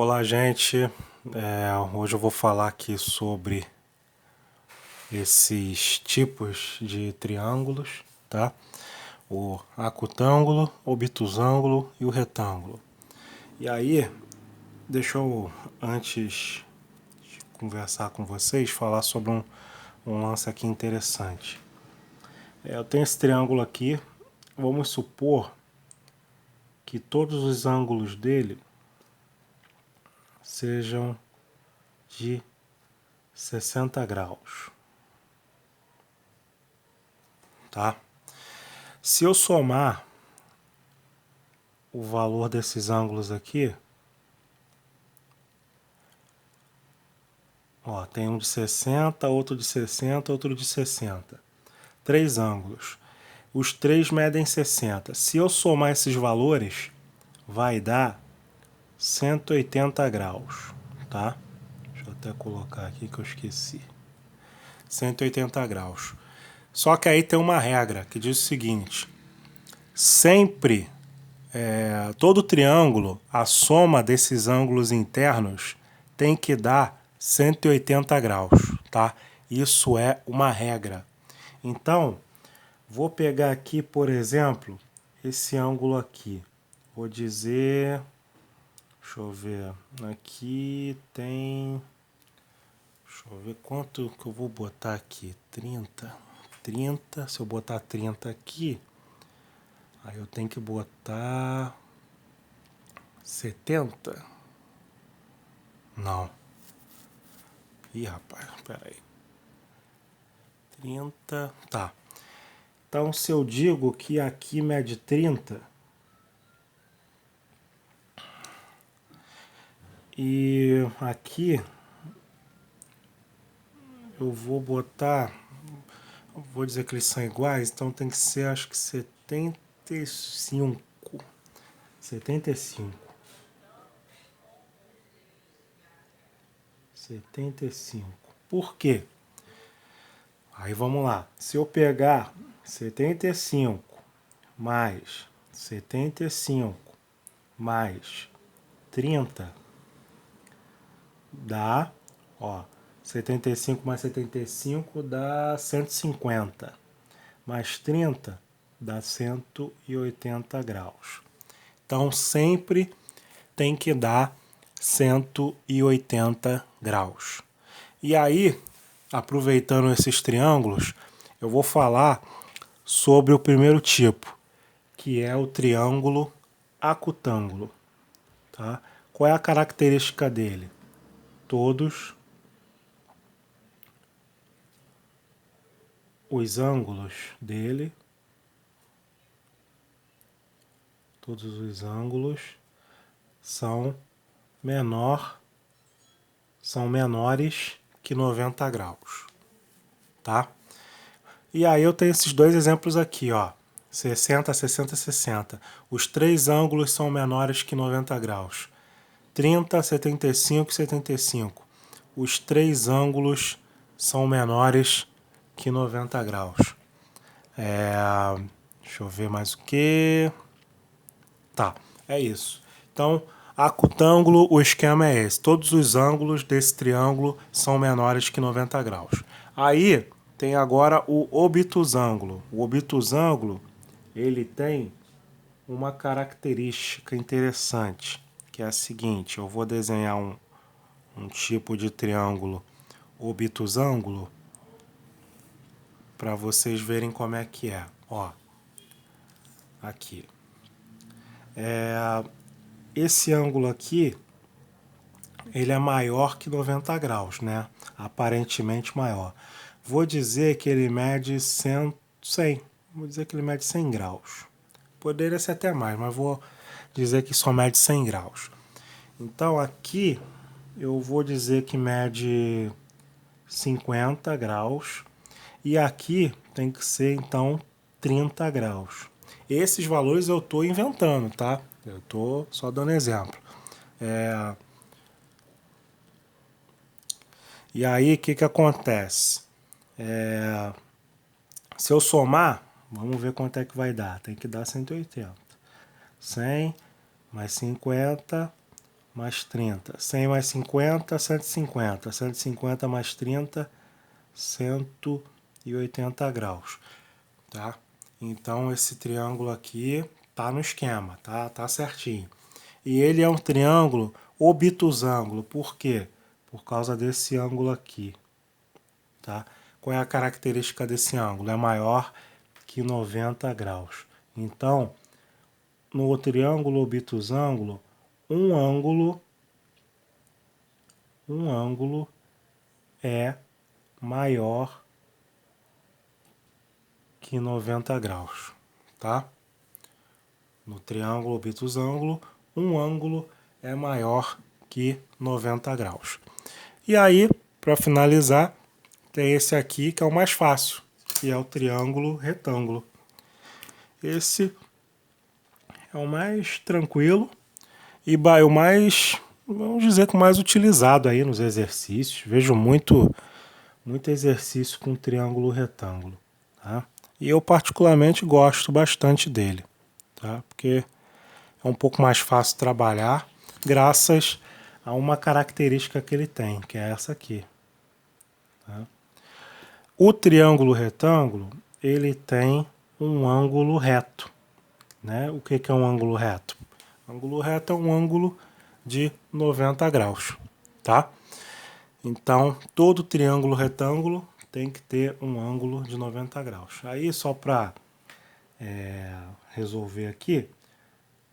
Olá, gente. Hoje eu vou falar aqui sobre esses tipos de triângulos, tá? O acutângulo, obtusângulo e o retângulo. E aí, deixa eu, antes de conversar com vocês, falar sobre um lance aqui interessante. Eu tenho esse triângulo aqui, vamos supor que todos os ângulos dele sejam de 60 graus, tá? Se eu somar o valor desses ângulos aqui, ó, tem um de 60, outro de 60, outro de 60. Três ângulos. Os três medem 60. Se eu somar esses valores, vai dar 180 graus, tá? Deixa eu até colocar aqui que eu esqueci. 180 graus. Só que aí tem uma regra que diz o seguinte: sempre todo triângulo, a soma desses ângulos internos tem que dar 180 graus, tá? Isso é uma regra. Então, vou pegar aqui, por exemplo, esse ângulo aqui. Vou dizer, deixa eu ver, aqui tem, deixa eu ver quanto que eu vou botar aqui, 30, se eu botar 30 aqui, aí eu tenho que botar 70? Não. Ih, rapaz, peraí. 30, tá. Então, se eu digo que aqui mede 30 e aqui eu vou botar, vou dizer que eles são iguais, então tem que ser, acho que 75. 75. 75. Por quê? Aí vamos lá. Se eu pegar 75 mais 75 mais 30 dá, ó, 75 mais 75 dá 150. Mais 30 dá 180 graus. Então sempre tem que dar 180 graus. E aí, aproveitando esses triângulos, eu vou falar sobre o primeiro tipo, que é o triângulo acutângulo, tá? Qual é a característica dele? Todos os ângulos dele, todos os ângulos são menores que 90 graus, tá? E aí eu tenho esses dois exemplos aqui, ó, 60, 60, 60. Os três ângulos são menores que 90 graus. 30, 75 e 75. Os três ângulos são menores que 90 graus. Deixa eu ver mais o que. Tá, é isso. Então, acutângulo, o esquema é esse. Todos os ângulos desse triângulo são menores que 90 graus. Aí tem agora o obtusângulo. O obtusângulo, ele tem uma característica interessante, que é a seguinte: eu vou desenhar um tipo de triângulo obtusângulo para vocês verem como é que é. Ó, aqui. Esse ângulo aqui, ele é maior que 90 graus, né? Aparentemente maior. Vou dizer que ele mede 100. Vou dizer que ele mede 100 graus. Poderia ser até mais, mas vou dizer que só mede 100 graus. Então aqui eu vou dizer que mede 50 graus. E aqui tem que ser então 30 graus. Esses valores eu estou inventando, tá? Eu estou só dando exemplo. E aí o que acontece? Se eu somar, vamos ver quanto é que vai dar. Tem que dar 180. 100 mais 50 mais 30. 100 mais 50, 150. 150 mais 30, 180 graus. Tá? Então, esse triângulo aqui tá no esquema, tá certinho. E ele é um triângulo obtusângulo. Por quê? Por causa desse ângulo aqui. Tá? Qual é a característica desse ângulo? É maior que 90 graus. Então, no triângulo obtusângulo, um ângulo é maior que 90 graus, tá? No triângulo obtusângulo, um ângulo é maior que 90 graus. E aí, para finalizar, tem esse aqui que é o mais fácil, que é o triângulo retângulo. Esse é o mais tranquilo e o mais, vamos dizer, que o mais utilizado aí nos exercícios. Vejo muito exercício com triângulo retângulo, tá? E eu particularmente gosto bastante dele, tá? Porque é um pouco mais fácil trabalhar, graças a uma característica que ele tem, que é essa aqui. Tá? O triângulo retângulo, ele tem um ângulo reto. Né? O que é um ângulo reto? Ângulo reto é um ângulo de 90 graus. Tá? Então, todo triângulo retângulo tem que ter um ângulo de 90 graus. Aí, só para resolver aqui,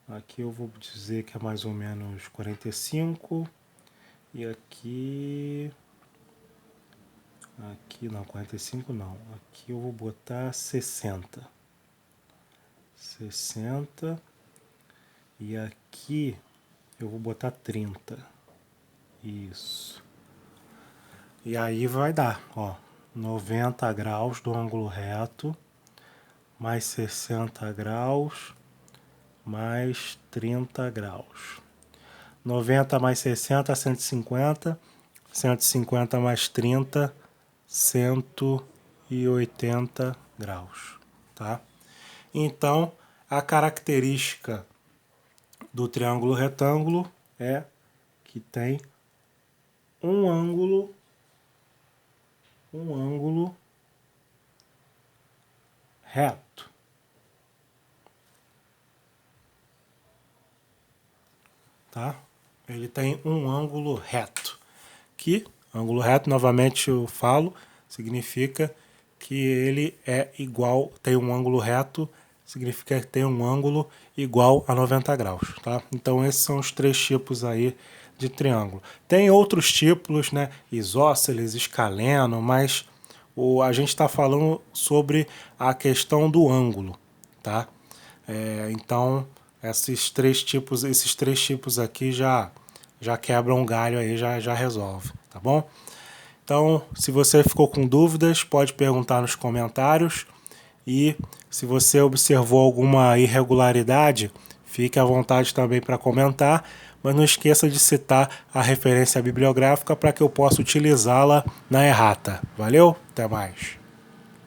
aqui eu vou dizer que é mais ou menos 45, e aqui não, 45 não, aqui eu vou botar 60, e aqui eu vou botar 30, isso. E aí vai dar, ó, 90 graus do ângulo reto, mais 60 graus, mais 30 graus. 90 mais 60, 150. 150 mais 30, 180 graus. Tá? Então, a característica do triângulo retângulo é que tem um ângulo reto. Tá? Ele tem um ângulo reto. Que ângulo reto, novamente eu falo, significa que ele é igual, tem um ângulo reto, significa que tem um ângulo igual a 90 graus. Tá? Então esses são os três tipos aí de triângulo. Tem outros tipos, né? Isósceles, escaleno, mas a gente está falando sobre a questão do ângulo. Tá? Então esses três tipos aqui já quebram um galho aí, já resolve, tá bom? Então, se você ficou com dúvidas, pode perguntar nos comentários, e se você observou alguma irregularidade, fique à vontade também para comentar, mas não esqueça de citar a referência bibliográfica para que eu possa utilizá-la na errata. Valeu? Até mais!